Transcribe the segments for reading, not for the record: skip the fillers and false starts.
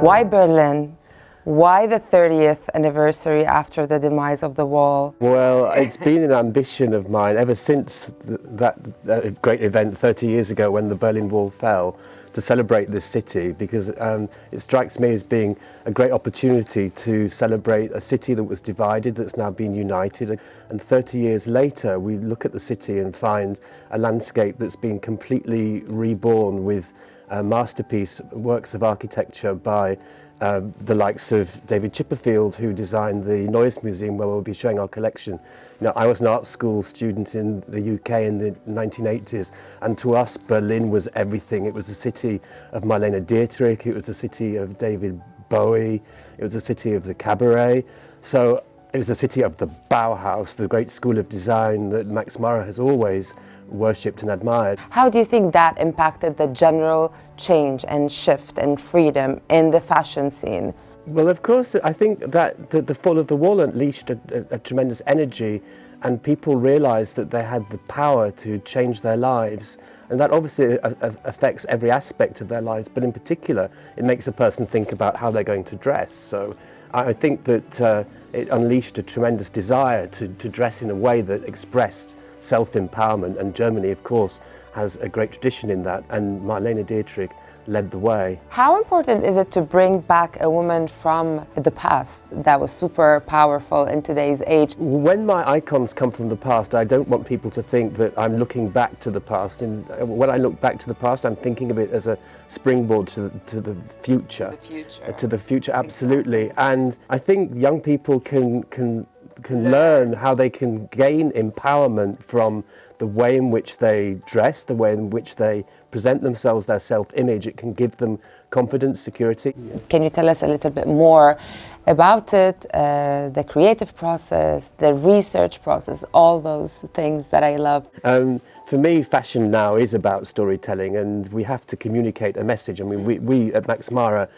Why Berlin? Why the 30th anniversary after the demise of the wall? Well, it's been an ambition of mine ever since that great event 30 years ago when the Berlin Wall fell, to celebrate this city, because it strikes me as being a great opportunity to celebrate a city that was divided, that's now been united. And 30 years later, we look at the city and find a landscape that's been completely reborn with masterpiece works of architecture by the likes of David Chipperfield, who designed the Neues Museum, where we'll be showing our collection. You know, I was an art school student in the UK in the 1980s, and to us Berlin was everything. It was the city of Marlene Dietrich, it was the city of David Bowie, it was the city of the cabaret. So it was the city of the Bauhaus, the great school of design that MaxMara has always worshipped and admired. How do you think that impacted the general change and shift and freedom in the fashion scene? Well, of course, I think that the fall of the wall unleashed a tremendous energy, and people realised that they had the power to change their lives. And that obviously affects every aspect of their lives, but in particular, it makes a person think about how they're going to dress. So I think that it unleashed a tremendous desire to dress in a way that expressed self-empowerment, and Germany, of course, has a great tradition in that, and Marlene Dietrich led the way. How important is it to bring back a woman from the past that was super powerful in today's age? When my icons come from the past, I don't want people to think that I'm looking back to the past. And when I look back to the past, I'm thinking of it as a springboard to the future. To the future, absolutely. Exactly. And I think young people can learn how they can gain empowerment from the way in which they dress, the way in which they present themselves, their self-image. It can give them confidence, security. Can you tell us a little bit more about it, the creative process, the research process, all those things that I love? For me, fashion now is about storytelling, and we have to communicate a message. I mean, we at MaxMara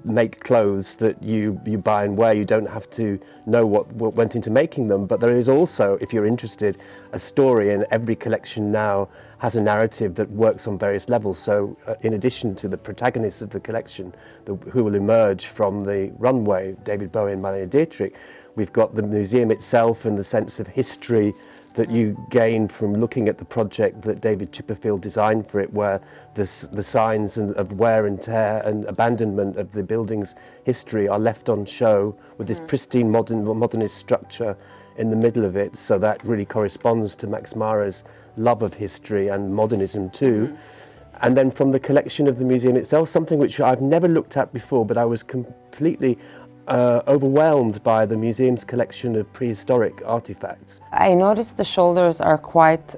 make clothes that you buy and wear. You don't have to know what went into making them, but there is also, if you're interested, a story, and every collection now has a narrative that works on various levels. So in addition to the protagonists of the collection who will emerge from the runway, David Bowie and Marlene Dietrich, we've got the museum itself and the sense of history that you gain from looking at the project that David Chipperfield designed for it, where the signs of wear and tear and abandonment of the building's history are left on show with this pristine modernist structure in the middle of it. So that really corresponds to MaxMara's love of history and modernism too. And then from the collection of the museum itself, something which I've never looked at before, but I was completely overwhelmed by the museum's collection of prehistoric artifacts. I noticed the shoulders are quite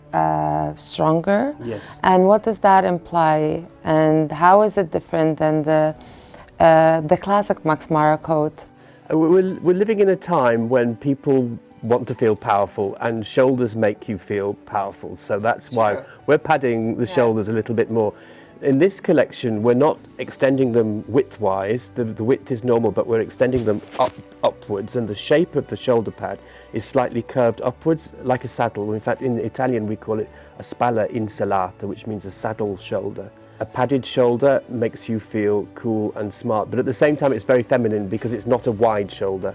stronger. Yes. And what does that imply? And how is it different than the classic MaxMara coat? We're living in a time when people want to feel powerful, and shoulders make you feel powerful. So that's why we're padding the shoulders a little bit more. In this collection, we're not extending them width-wise. The width is normal, but we're extending them upwards, and the shape of the shoulder pad is slightly curved upwards, like a saddle. In fact, in Italian, we call it a spalla insalata, which means a saddle shoulder. A padded shoulder makes you feel cool and smart, but at the same time, it's very feminine because it's not a wide shoulder.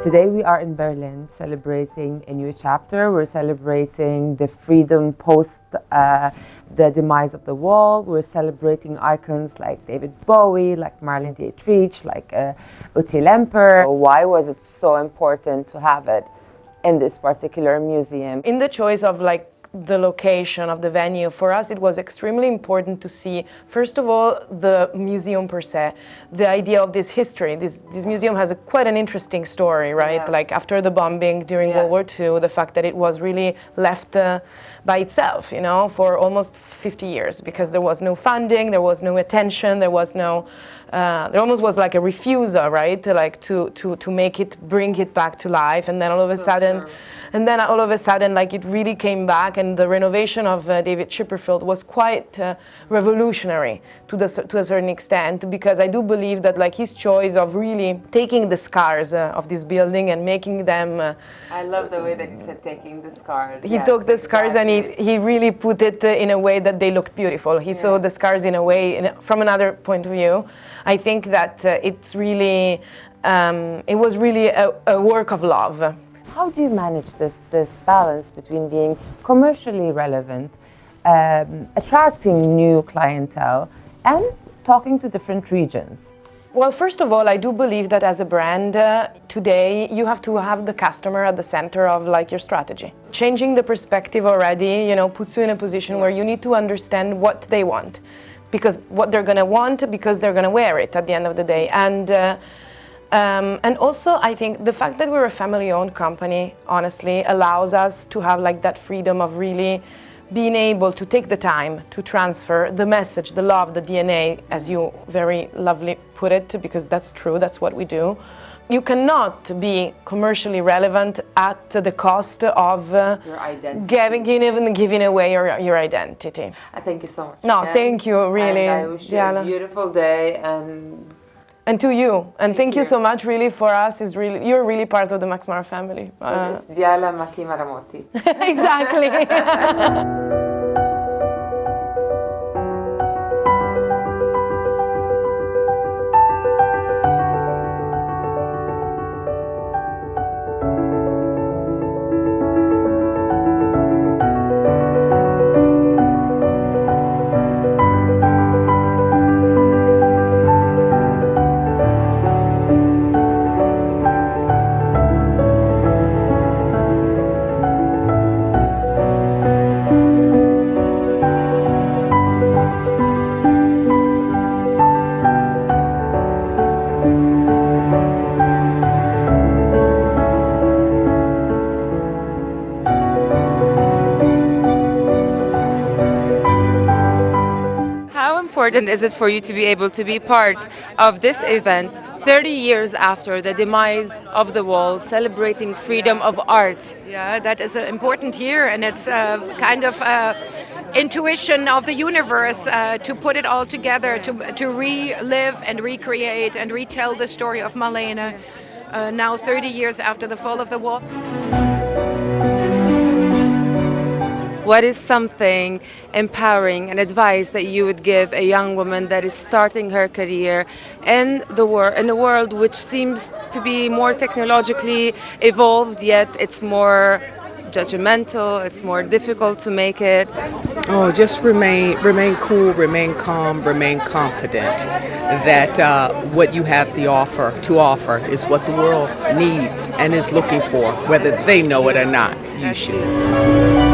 Today we are in Berlin celebrating a new chapter. We're celebrating the freedom post the demise of the wall. We're celebrating icons like David Bowie, like Marlene Dietrich, like Ute Lemper. Why was it so important to have it in this particular museum? In the choice of the location of the venue, for us it was extremely important to see, first of all, the museum per se, the idea of this history. This museum has quite an interesting story, right? Yeah. Like after the bombing during World War II, the fact that it was really left by itself, you know, for almost 50 years, because there was no funding, there was no attention, there was no, there almost was like a refusal, right? To make it, bring it back to life, and then all of a sudden, like it really came back, and the renovation of David Chipperfield was quite revolutionary to a certain extent, because I do believe that like his choice of really taking the scars of this building and making them. I love the way that you said taking the scars. He took the scars and he really put it in a way that they looked beautiful. He saw the scars in a way, from another point of view. I think that it's really, it was really a work of love. How do you manage this balance between being commercially relevant, attracting new clientele, and talking to different regions? Well, first of all, I do believe that as a brand today, you have to have the customer at the center of like your strategy. Changing the perspective already, you know, puts you in a position where you need to understand what they want, because what they're going to want, because they're going to wear it at the end of the day. And also, I think the fact that we're a family-owned company, honestly, allows us to have like that freedom of really being able to take the time to transfer the message, the love, the DNA, as you very lovely put it, because that's true, that's what we do. You cannot be commercially relevant at the cost of your identity. giving away your identity. Thank you so much. No, thank you, really. And I wish you a beautiful day and to you, and thank you so much. Really, for us, you're really part of the MaxMara family. So it's Diala Maki Maramoti. Exactly. How important is it for you to be able to be part of this event 30 years after the demise of the wall, celebrating freedom of art? Yeah, that is important here, and it's kind of intuition of the universe to put it all together, to relive and recreate and retell the story of Malena now 30 years after the fall of the wall. What is something empowering and advice that you would give a young woman that is starting her career in a world which seems to be more technologically evolved, yet it's more judgmental, it's more difficult to make it? Oh, just remain cool, remain calm, remain confident that what you have to offer is what the world needs and is looking for, whether they know it or not. You should.